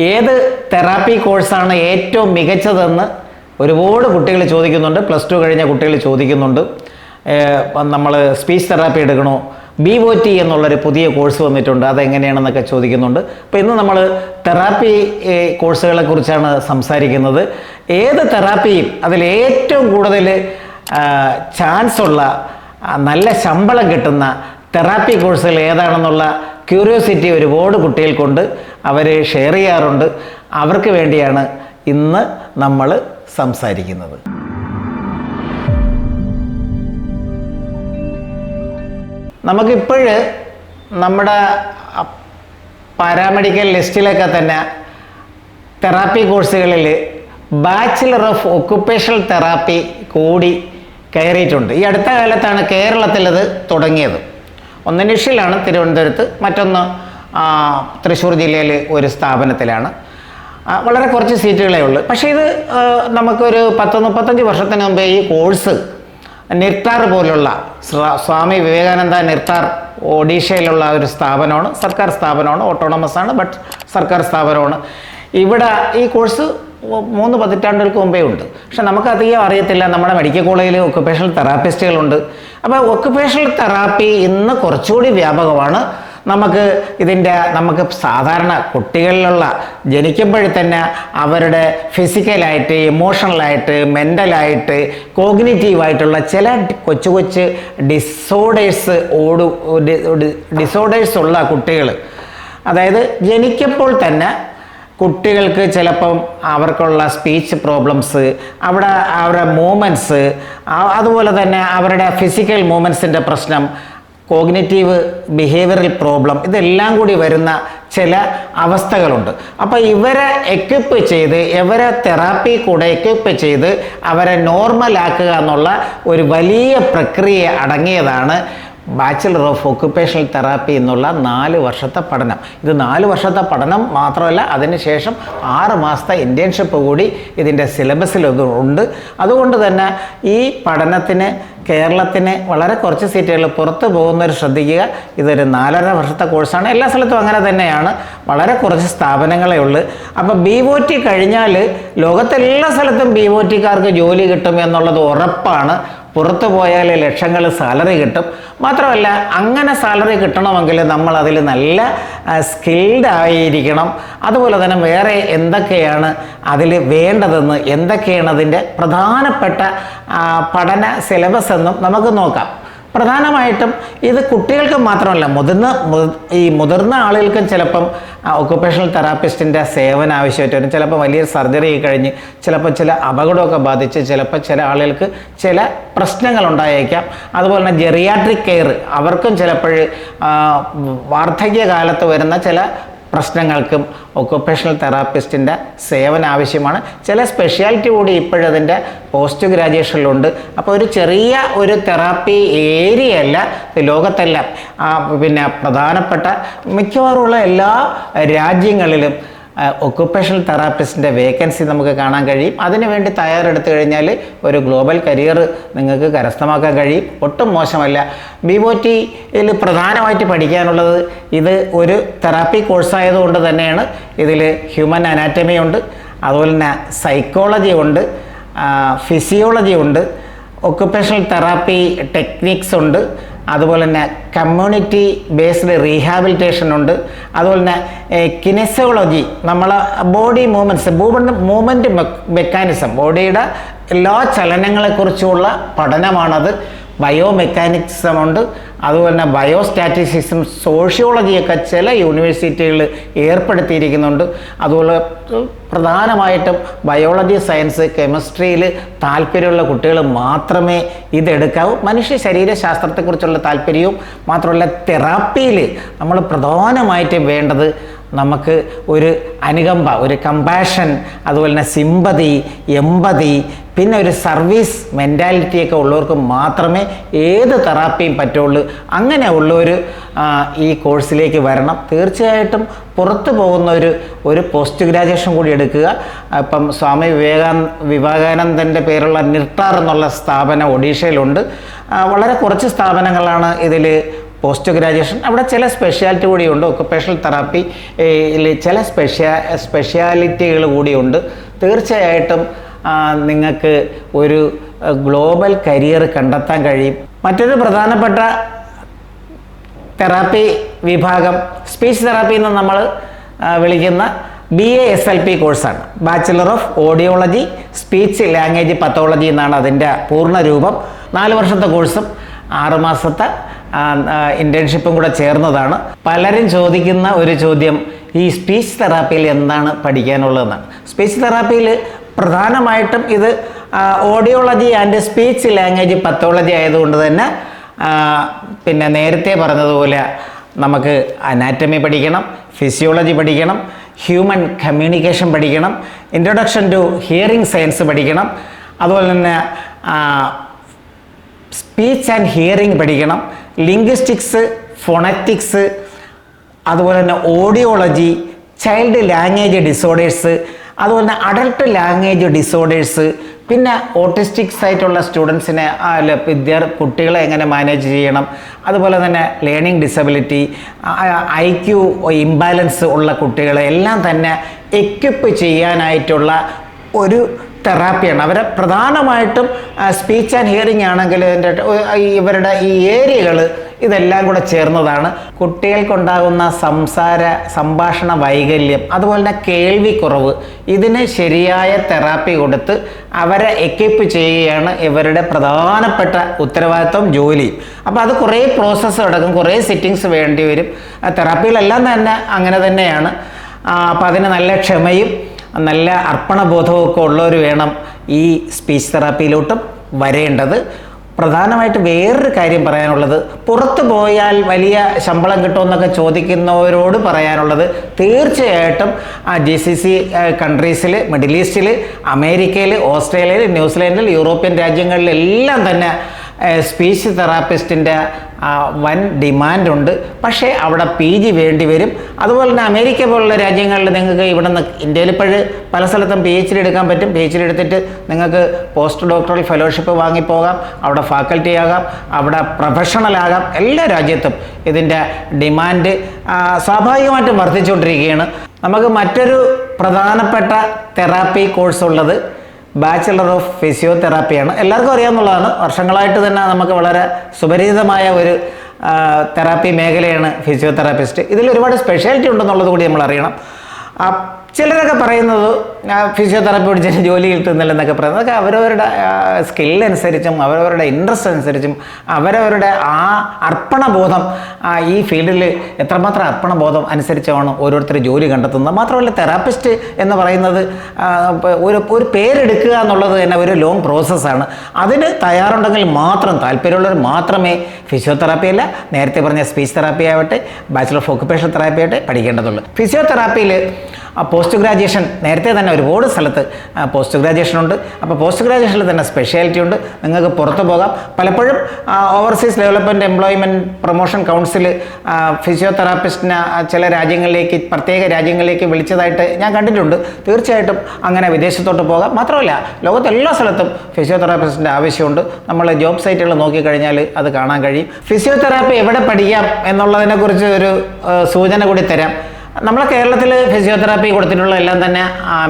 ഏത് തെറാപ്പി കോഴ്സാണ് ഏറ്റവും മികച്ചതെന്ന് ഒരുപാട് കുട്ടികൾ ചോദിക്കുന്നുണ്ട്. +2 കഴിഞ്ഞ കുട്ടികൾ ചോദിക്കുന്നുണ്ട്. നമ്മൾ സ്പീച്ച് തെറാപ്പി എടുക്കണോ, BOT എന്നുള്ളൊരു പുതിയ കോഴ്സ് വന്നിട്ടുണ്ട്, അതെങ്ങനെയാണെന്നൊക്കെ ചോദിക്കുന്നുണ്ട്. അപ്പോൾ ഇന്ന് നമ്മൾ തെറാപ്പി കോഴ്സുകളെ കുറിച്ചാണ് സംസാരിക്കുന്നത്. ഏത് തെറാപ്പിയും അതിലേറ്റവും കൂടുതൽ ചാൻസ് ഉള്ള നല്ല ശമ്പളം കിട്ടുന്ന തെറാപ്പി കോഴ്സുകൾ ഏതാണെന്നുള്ള ക്യൂരിയോസിറ്റി ഒരുപാട് കുട്ടികൾക്കുണ്ട്. അവർ ഷെയർ ചെയ്യാറുണ്ട്. അവർക്ക് വേണ്ടിയാണ് ഇന്ന് നമ്മൾ സംസാരിക്കുന്നത്. നമുക്കിപ്പോഴ് നമ്മുടെ പാരാമെഡിക്കൽ ലിസ്റ്റിലൊക്കെ തന്നെ തെറാപ്പി കോഴ്സുകളിൽ ബാച്ചിലർ ഓഫ് ഒക്കുപ്പേഷണൽ തെറാപ്പി കൂടി കയറിയിട്ടുണ്ട്. ഈ അടുത്ത കാലത്താണ് കേരളത്തിലത് തുടങ്ങിയത്. ഒന്ന് നിഷിലാണ് തിരുവനന്തപുരത്ത്, മറ്റൊന്ന് തൃശ്ശൂർ ജില്ലയിൽ ഒരു സ്ഥാപനത്തിലാണ്. വളരെ കുറച്ച് സീറ്റുകളേ ഉള്ളൂ. പക്ഷേ ഇത് നമുക്കൊരു 10-35 വർഷത്തിന് മുമ്പേ ഈ കോഴ്സ് നിർത്താർ പോലുള്ള സ്വാമി വിവേകാനന്ദ നിർത്താർ ഒഡീഷയിലുള്ള ഒരു സ്ഥാപനമാണ്, സർക്കാർ സ്ഥാപനമാണ്, ഓട്ടോണമസ് ആണ്, ബട്ട് സർക്കാർ സ്ഥാപനമാണ്. ഇവിടെ ഈ കോഴ്സ് 3 പതിറ്റാണ്ടുകൾക്ക് മുമ്പേ ഉണ്ട്. പക്ഷെ നമുക്കധികം അറിയത്തില്ല. നമ്മുടെ മെഡിക്കൽ കോളേജിൽ ഒക്കുപേഷണൽ തെറാപ്പിസ്റ്റുകളുണ്ട്. അപ്പോൾ ഒക്കുപേഷണൽ തെറാപ്പി ഇന്ന് കുറച്ചുകൂടി വ്യാപകമാണ്. നമുക്ക് സാധാരണ കുട്ടികളിലുള്ള ജനിക്കുമ്പോഴേ തന്നെ അവരുടെ ഫിസിക്കലായിട്ട്, ഇമോഷണലായിട്ട്, മെൻ്റലായിട്ട്, കോഗ്നിറ്റീവായിട്ടുള്ള ചില കൊച്ചു ഡിസോർഡേഴ്സ് ഉള്ള കുട്ടികൾ, അതായത് ജനിക്കുമ്പോൾ തന്നെ കുട്ടികൾക്ക് ചിലപ്പം അവർക്കുള്ള സ്പീച്ച് പ്രോബ്ലംസ്, അവരുടെ മൂവ്മെൻറ്റ്സ്, അതുപോലെ തന്നെ അവരുടെ ഫിസിക്കൽ മൂവ്മെൻറ്റ്സിൻ്റെ പ്രശ്നം, കോഗ്നിറ്റീവ് ബിഹേവിയറൽ പ്രോബ്ലം, ഇതെല്ലാം കൂടി വരുന്ന ചില അവസ്ഥകളുണ്ട്. അപ്പോൾ ഇവരെ എക്വിപ്പ് ചെയ്ത്, ഇവരെ തെറാപ്പി കൂടെ എക്വിപ്പ് ചെയ്ത് അവരെ നോർമലാക്കുക എന്നുള്ള ഒരു വലിയ പ്രക്രിയ അടങ്ങിയതാണ് ബാച്ചിലർ ഓഫ് ഒക്കുപേഷണൽ തെറാപ്പി എന്നുള്ള 4 വർഷത്തെ പഠനം. ഇത് 4 വർഷത്തെ പഠനം മാത്രമല്ല, അതിനുശേഷം 6 മാസത്തെ ഇൻറ്റേൺഷിപ്പ് കൂടി ഇതിൻ്റെ സിലബസിൽ ഉണ്ട്. അതുകൊണ്ട് തന്നെ ഈ പഠനത്തിന് കേരളത്തിന് വളരെ കുറച്ച് സീറ്റുകൾ, പുറത്ത് പോകുന്നവർ ശ്രദ്ധിക്കുക. ഇതൊരു 4.5 വർഷത്തെ കോഴ്സാണ്. എല്ലാ സ്ഥലത്തും അങ്ങനെ തന്നെയാണ്, വളരെ കുറച്ച് സ്ഥാപനങ്ങളേ ഉള്ളൂ. അപ്പോൾ BOT കഴിഞ്ഞാൽ ലോകത്തെല്ലാ സ്ഥലത്തും BOTക്കാർക്ക് ജോലി കിട്ടും എന്നുള്ളത് ഉറപ്പാണ്. പുറത്തു പോയാൽ ലക്ഷങ്ങൾ സാലറി കിട്ടും. മാത്രമല്ല, അങ്ങനെ സാലറി കിട്ടണമെങ്കിൽ നമ്മൾ അതിൽ നല്ല സ്കിൽഡ് ആയിരിക്കണം. അതുപോലെ തന്നെ വേറെ എന്തൊക്കെയാണ് അതിൽ വേണ്ടതെന്ന്, എന്തൊക്കെയാണ് അതിൻ്റെ പ്രധാനപ്പെട്ട പഠന സിലബസ് എന്നും നമുക്ക് നോക്കാം. പ്രധാനമായിട്ടും ഇത് കുട്ടികൾക്ക് മാത്രമല്ല, മുതിർന്ന ആളുകൾക്കും ചിലപ്പം ഒക്കുപേഷണൽ തെറാപ്പിസ്റ്റിൻ്റെ സേവനം ആവശ്യമായിട്ട് വരും. ചിലപ്പോൾ വലിയ സർജറി കഴിഞ്ഞ്, ചിലപ്പോൾ ചില അപകടമൊക്കെ ബാധിച്ച്, ചിലപ്പോൾ ചില ആളുകൾക്ക് ചില പ്രശ്നങ്ങൾ ഉണ്ടായേക്കാം. അതുപോലെ തന്നെ ജെറിയാട്രിക് കെയർ, അവർക്കും ചിലപ്പോൾ വാർദ്ധക്യകാലത്ത് വരുന്ന ചില പ്രശ്നങ്ങൾക്കും ഒക്കുപേഷണൽ തെറാപ്പിസ്റ്റിൻ്റെ സേവനം ആവശ്യമാണ്. ചില സ്പെഷ്യാലിറ്റി കൂടി ഇപ്പോഴതിൻ്റെ പോസ്റ്റ് ഗ്രാജുവേഷനിലുണ്ട്. അപ്പോൾ ഒരു ചെറിയ തെറാപ്പി ഏരിയ അല്ല, ലോകത്തെല്ലാം പ്രധാനപ്പെട്ട മിക്കവാറുമുള്ള എല്ലാ രാജ്യങ്ങളിലും ഒക്കുപേഷണൽ തെറാപ്പിസ്റ്റിൻ്റെ വേക്കൻസി നമുക്ക് കാണാൻ കഴിയും. അതിനുവേണ്ടി തയ്യാറെടുത്തു കഴിഞ്ഞാൽ ഒരു ഗ്ലോബൽ കരിയർ നിങ്ങൾക്ക് കരസ്ഥമാക്കാൻ കഴിയും. ഒട്ടും മോശമല്ല. BOTയിൽ പ്രധാനമായിട്ട് പഠിക്കാനുള്ളത് ഇത് ഒരു തെറാപ്പി കോഴ്സായതുകൊണ്ട് തന്നെയാണ്. ഇതിൽ ഹ്യൂമൻ അനാറ്റമി ഉണ്ട്, അതുപോലെ തന്നെ സൈക്കോളജി ഉണ്ട്, ഫിസിയോളജി ഉണ്ട്, ഒക്കുപേഷണൽ തെറാപ്പി ടെക്നിക്സ് ഉണ്ട്, അതുപോലെ തന്നെ കമ്മ്യൂണിറ്റി ബേസ്ഡ് റീഹാബിലിറ്റേഷൻ ഉണ്ട്, അതുപോലെ തന്നെ കിനെസോളജി, നമ്മളെ ബോഡി മൂവ്മെൻറ്റ് മെക്കാനിസം, ബോഡിയുടെ എല്ലാ ചലനങ്ങളെക്കുറിച്ചുള്ള പഠനമാണത്. ബയോമെക്കാനിക്സം ഉണ്ട്, അതുപോലെ തന്നെ ബയോസ്റ്റാറ്റിസ്റ്റിക്സും സോഷ്യോളജിയൊക്കെ ചില യൂണിവേഴ്സിറ്റികളിൽ ഏർപ്പെടുത്തിയിരിക്കുന്നുണ്ട്. അതുപോലെ പ്രധാനമായിട്ടും ബയോളജി, സയൻസ്, കെമിസ്ട്രിയിൽ താല്പര്യമുള്ള കുട്ടികൾ മാത്രമേ ഇതെടുക്കാവൂ. മനുഷ്യ ശരീരശാസ്ത്രത്തെക്കുറിച്ചുള്ള താല്പര്യവും മാത്രമല്ല, തെറാപ്പിയിൽ നമ്മൾ പ്രധാനമായിട്ടും വേണ്ടത് നമുക്ക് ഒരു അനുകമ്പ, ഒരു കമ്പാഷൻ, അതുപോലെ തന്നെ സിമ്പതി, എമ്പതി, പിന്നെ ഒരു സർവീസ് മെൻറ്റാലിറ്റിയൊക്കെ ഉള്ളവർക്ക് മാത്രമേ ഏത് തെറാപ്പിയും പറ്റുള്ളൂ. അങ്ങനെ ഉള്ളവർ ഈ കോഴ്സിലേക്ക് വരണം. തീർച്ചയായിട്ടും പുറത്തു പോകുന്ന ഒരു പോസ്റ്റ് ഗ്രാജുവേഷൻ കൂടി എടുക്കുക. ഇപ്പം സ്വാമി വിവേകാനന്ദൻ്റെ പേരുള്ള നിർത്താർ എന്നുള്ള സ്ഥാപനം ഒഡീഷയിലുണ്ട്. വളരെ കുറച്ച് സ്ഥാപനങ്ങളാണ് ഇതിൽ പോസ്റ്റ് ഗ്രാജുവേഷൻ. അവിടെ ചില സ്പെഷ്യാലിറ്റി കൂടിയുണ്ട്. ഒക്കുപേഷണൽ തെറാപ്പിയിൽ ചില സ്പെഷ്യാലിറ്റികൾ കൂടിയുണ്ട്. തീർച്ചയായിട്ടും നിങ്ങൾക്ക് ഒരു ഗ്ലോബൽ കരിയർ കണ്ടെത്താൻ കഴിയും. മറ്റൊരു പ്രധാനപ്പെട്ട തെറാപ്പി വിഭാഗം സ്പീച്ച് തെറാപ്പി എന്ന് നമ്മൾ വിളിക്കുന്ന BASLP കോഴ്സാണ്. Bachelor of audiology speech language pathology എന്നാണ് അതിൻ്റെ പൂർണ്ണ രൂപം. 4 വർഷത്തെ കോഴ്സും 6 മാസത്തെ ഇൻറ്റേൺഷിപ്പും കൂടെ ചേർന്നതാണ്. പലരും ചോദിക്കുന്ന ഒരു ചോദ്യം, ഈ സ്പീച്ച് തെറാപ്പിയിൽ എന്താണ് പഠിക്കാനുള്ളതെന്നാണ്. സ്പീച്ച് തെറാപ്പിയിൽ പ്രധാനമായിട്ടും ഇത് audiology and speech language pathology ആയതുകൊണ്ട് തന്നെ പിന്നെ നേരത്തെ പറഞ്ഞതുപോലെ നമുക്ക് അനാറ്റമി പഠിക്കണം, ഫിസിയോളജി പഠിക്കണം, ഹ്യൂമൻ കമ്മ്യൂണിക്കേഷൻ പഠിക്കണം, ഇൻട്രൊഡക്ഷൻ ടു ഹിയറിംഗ് സയൻസ് പഠിക്കണം, അതുപോലെ തന്നെ സ്പീച്ച് ആൻഡ് ഹിയറിംഗ് പഠിക്കണം, ലിംഗ്വിസ്റ്റിക്സ്, ഫോണറ്റിക്സ്, അതുപോലെ തന്നെ ഓഡിയോളജി, ചൈൽഡ് ലാംഗ്വേജ് ഡിസോർഡേഴ്സ്, അതുപോലെ തന്നെ അഡൾട്ട് ലാംഗ്വേജ് ഡിസോർഡേഴ്സ്, പിന്നെ ഓട്ടിസ്റ്റിക്സ് ആയിട്ടുള്ള സ്റ്റുഡൻസിനെ കുട്ടികളെ എങ്ങനെ മാനേജ് ചെയ്യണം, അതുപോലെ തന്നെ ലേണിംഗ് ഡിസബിലിറ്റി, IQ ഇംബാലൻസ് ഉള്ള കുട്ടികളെ എല്ലാം തന്നെ എക്വിപ്പ് ചെയ്യാനായിട്ടുള്ള ഒരു തെറാപ്പിയാണ്. അവരെ പ്രധാനമായിട്ടും സ്പീച്ച് ആൻഡ് ഹിയറിംഗ് ആണെങ്കിൽ ഇവരുടെ ഈ ഏരിയകൾ ഇതെല്ലാം കൂടെ ചേർന്നതാണ്. കുട്ടികൾക്കുണ്ടാകുന്ന സംഭാഷണ വൈകല്യം, അതുപോലെ തന്നെ കേൾവിക്കുറവ്, ഇതിന് ശരിയായ തെറാപ്പി കൊടുത്ത് അവരെ എക്വിപ്പ് ചെയ്യുകയാണ് ഇവരുടെ പ്രധാനപ്പെട്ട ഉത്തരവാദിത്വം, ജോലി. അപ്പോൾ അത് കുറേ പ്രോസസ്സ് നടക്കും, കുറേ സിറ്റിങ്സ് വേണ്ടി വരും. തെറാപ്പികളെല്ലാം തന്നെ അങ്ങനെ തന്നെയാണ്. അപ്പോൾ അതിന് നല്ല ക്ഷമയും നല്ല അർപ്പണബോധവും ഒക്കെ ഉള്ളവർ വേണം ഈ സ്പീച്ച് തെറാപ്പിയിലോട്ടും വരേണ്ടത്. പ്രധാനമായിട്ട് വേറൊരു കാര്യം പറയാനുള്ളത്, പുറത്തു പോയാൽ വലിയ ശമ്പളം കിട്ടുമെന്നൊക്കെ ചോദിക്കുന്നവരോട് പറയാനുള്ളത്, തീർച്ചയായിട്ടും GCC കൺട്രീസിൽ, മിഡിൽ ഈസ്റ്റിൽ, അമേരിക്കയിൽ, ഓസ്ട്രേലിയയിൽ, ന്യൂസിലാൻഡിൽ, യൂറോപ്യൻ രാജ്യങ്ങളിലെല്ലാം തന്നെ സ്പീച്ച് തെറാപ്പിസ്റ്റിൻ്റെ വൻ ഡിമാൻഡുണ്ട്. പക്ഷേ അവിടെ PG വേണ്ടി വരും. അതുപോലെ തന്നെ അമേരിക്ക പോലുള്ള രാജ്യങ്ങളിൽ നിങ്ങൾക്ക് ഇവിടെ നിന്ന് ഇന്ത്യയിൽ ഇപ്പോഴും പല സ്ഥലത്തും PhD എടുക്കാൻ പറ്റും. PhD എടുത്തിട്ട് നിങ്ങൾക്ക് പോസ്റ്റ് ഡോക്ടറൽ ഫെലോഷിപ്പ് വാങ്ങിപ്പോകാം, അവിടെ ഫാക്കൽറ്റി ആകാം, അവിടെ പ്രൊഫഷണൽ ആകാം. എല്ലാ രാജ്യത്തും ഇതിൻ്റെ ഡിമാൻഡ് സ്വാഭാവികമായിട്ടും വർദ്ധിച്ചുകൊണ്ടിരിക്കുകയാണ്. നമുക്ക് മറ്റൊരു പ്രധാനപ്പെട്ട തെറാപ്പി കോഴ്സ് ഉള്ളത് ബാച്ചിലർ ഓഫ് ഫിസിയോതെറാപ്പിയാണ്. എല്ലാവർക്കും അറിയാവുന്നതാണ്. വർഷങ്ങളായിട്ട് തന്നെ നമുക്ക് വളരെ സുപരിചിതമായ ഒരു തെറാപ്പി മേഖലയാണ് ഫിസിയോതെറാപ്പിസ്റ്റ്. ഇതിൽ ഒരുപാട് സ്പെഷ്യാലിറ്റി ഉണ്ടെന്നുള്ളത് കൂടി നമ്മൾ അറിയണം. ചിലരൊക്കെ പറയുന്നത് ഫിസിയോതെറാപ്പി പഠിച്ചിട്ട് ജോലി കിട്ടുന്നില്ലെന്നൊക്കെ പറയുന്നത്, അതൊക്കെ അവരവരുടെ സ്കില്ലനുസരിച്ചും അവരവരുടെ ഇൻട്രസ്റ്റ് അനുസരിച്ചും അവരവരുടെ അർപ്പണബോധം, ഈ ഫീൽഡിൽ എത്രമാത്രം അർപ്പണബോധം അനുസരിച്ചാണ് ഓരോരുത്തർ ജോലി കണ്ടെത്തുന്നത്. മാത്രമല്ല തെറാപ്പിസ്റ്റ് എന്ന് പറയുന്നത് ഒരു പേരെടുക്കുക എന്നുള്ളത് തന്നെ ഒരു ലോങ് പ്രോസസ്സാണ്. അതിന് തയ്യാറുണ്ടെങ്കിൽ മാത്രം, താല്പര്യമുള്ളവർ മാത്രമേ ഫിസിയോതെറാപ്പി അല്ല, നേരത്തെ പറഞ്ഞ സ്പീച്ച് തെറാപ്പി ആവട്ടെ, ബാച്ചിലർ ഓഫ് ഒക്കുപേഷണൽ തെറാപ്പി ആവട്ടെ പഠിക്കേണ്ടതുള്ളൂ. ഫിസിയോതെറാപ്പിയിൽ പോസ്റ്റ് ഗ്രാജുവേഷൻ നേരത്തെ തന്നെ ഒരുപാട് സ്ഥലത്ത് പോസ്റ്റ് ഗ്രാജുവേഷൻ ഉണ്ട്. അപ്പോൾ പോസ്റ്റ് ഗ്രാജുവേഷനിൽ തന്നെ സ്പെഷ്യാലിറ്റി ഉണ്ട്. നിങ്ങൾക്ക് പുറത്തു പോകാം. പലപ്പോഴും overseas development employment promotion council ഫിസിയോതെറാപ്പിസ്റ്റിനെ ചില രാജ്യങ്ങളിലേക്ക്, പ്രത്യേക രാജ്യങ്ങളിലേക്ക് വിളിച്ചതായിട്ട് ഞാൻ കണ്ടിട്ടുണ്ട്. തീർച്ചയായിട്ടും അങ്ങനെ വിദേശത്തോട്ട് പോകാം. മാത്രമല്ല ലോകത്തെ എല്ലാ സ്ഥലത്തും ഫിസിയോതെറാപ്പിസ്റ്റിൻ്റെ ആവശ്യമുണ്ട്. നമ്മൾ ജോബ് സൈറ്റുകൾ നോക്കിക്കഴിഞ്ഞാൽ അത് കാണാൻ കഴിയും. ഫിസിയോതെറാപ്പി എവിടെ പഠിക്കാം എന്നുള്ളതിനെക്കുറിച്ച് ഒരു സൂചന കൂടി തരാം. നമ്മളെ കേരളത്തിൽ ഫിസിയോതെറാപ്പി കൊടുത്തിട്ടുള്ള എല്ലാം തന്നെ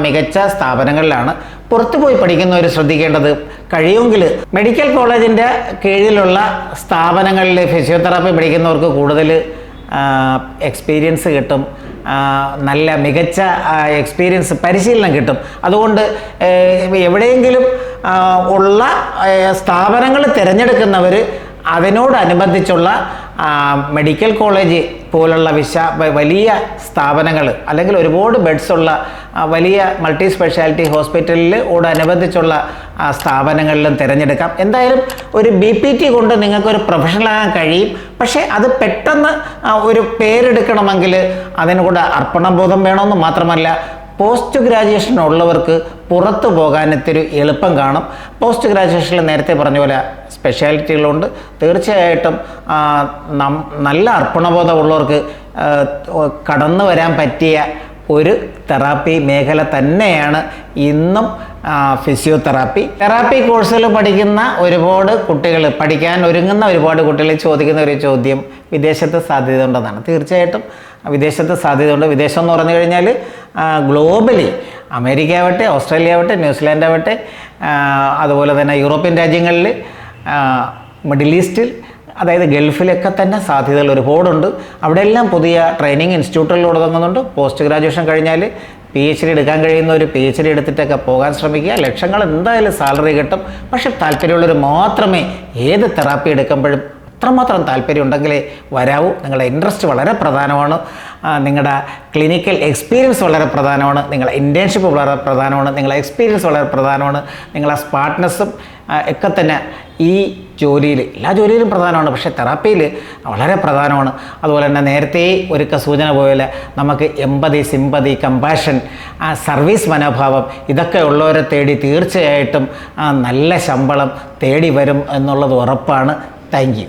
മികച്ച സ്ഥാപനങ്ങളിലാണ്. പുറത്തു പോയി പഠിക്കുന്നവർ ശ്രദ്ധിക്കേണ്ടത്, കഴിയുമെങ്കിൽ മെഡിക്കൽ കോളേജിൻ്റെ കീഴിലുള്ള സ്ഥാപനങ്ങളിൽ ഫിസിയോതെറാപ്പി പഠിക്കുന്നവർക്ക് കൂടുതൽ എക്സ്പീരിയൻസ് കിട്ടും, നല്ല മികച്ച എക്സ്പീരിയൻസ്, പരിശീലനം കിട്ടും. അതുകൊണ്ട് എവിടെയെങ്കിലും ഉള്ള സ്ഥാപനങ്ങൾ തിരഞ്ഞെടുക്കുന്നവർ അതിനോടനുബന്ധിച്ചുള്ള മെഡിക്കൽ കോളേജ് പോലുള്ള വലിയ സ്ഥാപനങ്ങൾ, അല്ലെങ്കിൽ ഒരുപാട് ബെഡ്സ് ഉള്ള വലിയ മൾട്ടി സ്പെഷ്യാലിറ്റി ഹോസ്പിറ്റലിനോടനുബന്ധിച്ചുള്ള സ്ഥാപനങ്ങളിലും തിരഞ്ഞെടുക്കാം. എന്തായാലും ഒരു BPT കൊണ്ട് നിങ്ങൾക്കൊരു പ്രൊഫഷണലാകാൻ കഴിയും. പക്ഷേ അത് പെട്ടെന്ന് ഒരു പേരെടുക്കണമെങ്കിൽ അതിന് കൂടെ അർപ്പണബോധം വേണമെന്ന് മാത്രമല്ല, പോസ്റ്റ് ഗ്രാജുവേഷൻ ഉള്ളവർക്ക് പുറത്തു പോകാൻ ഇത്തിരി എളുപ്പം കാണും. പോസ്റ്റ് ഗ്രാജുവേഷനിൽ നേരത്തെ പറഞ്ഞ പോലെ സ്പെഷ്യാലിറ്റികളുണ്ട്. തീർച്ചയായിട്ടും നല്ല അർപ്പണബോധമുള്ളവർക്ക് കടന്നു വരാൻ പറ്റിയ ഒരു തെറാപ്പി മേഖല തന്നെയാണ് ഇന്നും ഫിസിയോതെറാപ്പി. തെറാപ്പി കോഴ്സുകൾ പഠിക്കുന്ന ഒരുപാട് കുട്ടികൾ, പഠിക്കാൻ ഒരുങ്ങുന്ന ഒരുപാട് കുട്ടികൾ ചോദിക്കുന്ന ഒരു ചോദ്യം വിദേശത്ത് സാധ്യത ഉണ്ടെന്നാണ്. തീർച്ചയായിട്ടും വിദേശത്ത് സാധ്യതയുണ്ട്. വിദേശം എന്ന് പറഞ്ഞു കഴിഞ്ഞാൽ ഗ്ലോബലി അമേരിക്ക ആവട്ടെ, ഓസ്ട്രേലിയ ആവട്ടെ, ന്യൂസിലാൻഡ് ആവട്ടെ, അതുപോലെ തന്നെ യൂറോപ്യൻ രാജ്യങ്ങളിൽ, മിഡിൽ ഈസ്റ്റിൽ, അതായത് ഗൾഫിലൊക്കെ തന്നെ സാധ്യതകൾ ഒരുപാടുണ്ട്. അവിടെയെല്ലാം പുതിയ ട്രെയിനിങ് ഇൻസ്റ്റിറ്റ്യൂട്ടുകൾ തുടങ്ങുന്നുണ്ട്. പോസ്റ്റ് ഗ്രാജുവേഷൻ കഴിഞ്ഞാൽ PhD എടുക്കാൻ കഴിയുന്ന ഒരു PhD എടുത്തിട്ടൊക്കെ പോകാൻ ശ്രമിക്കുക. ലക്ഷങ്ങൾ എന്തായാലും സാലറി കിട്ടും. പക്ഷെ താല്പര്യമുള്ളവർ മാത്രമേ ഏത് തെറാപ്പി എടുക്കുമ്പോഴും അത്രമാത്രം താല്പര്യം ഉണ്ടെങ്കിലേ വരാവൂ. നിങ്ങളുടെ ഇൻട്രസ്റ്റ് വളരെ പ്രധാനമാണ്, നിങ്ങളുടെ ക്ലിനിക്കൽ എക്സ്പീരിയൻസ് വളരെ പ്രധാനമാണ്, നിങ്ങളുടെ ഇൻറ്റേൺഷിപ്പ് വളരെ പ്രധാനമാണ്, നിങ്ങളുടെ എക്സ്പീരിയൻസ് വളരെ പ്രധാനമാണ്, നിങ്ങളുടെ സ്മാർട്ട്നെസ്സും ഒക്കെ തന്നെ ഈ ജോലിയിൽ, എല്ലാ ജോലിയിലും പ്രധാനമാണ്, പക്ഷേ തെറാപ്പിയിൽ വളരെ പ്രധാനമാണ്. അതുപോലെ തന്നെ നേരത്തെ ഒരുക്ക സൂചന പോലെ നമുക്ക് എമ്പതി, സിമ്പതി, കമ്പാഷൻ, സർവീസ് മനോഭാവം ഇതൊക്കെ ഉള്ളവരെ തേടി തീർച്ചയായിട്ടും നല്ല ശമ്പളം തേടി വരും എന്നുള്ളത് ഉറപ്പാണ്. Thank you.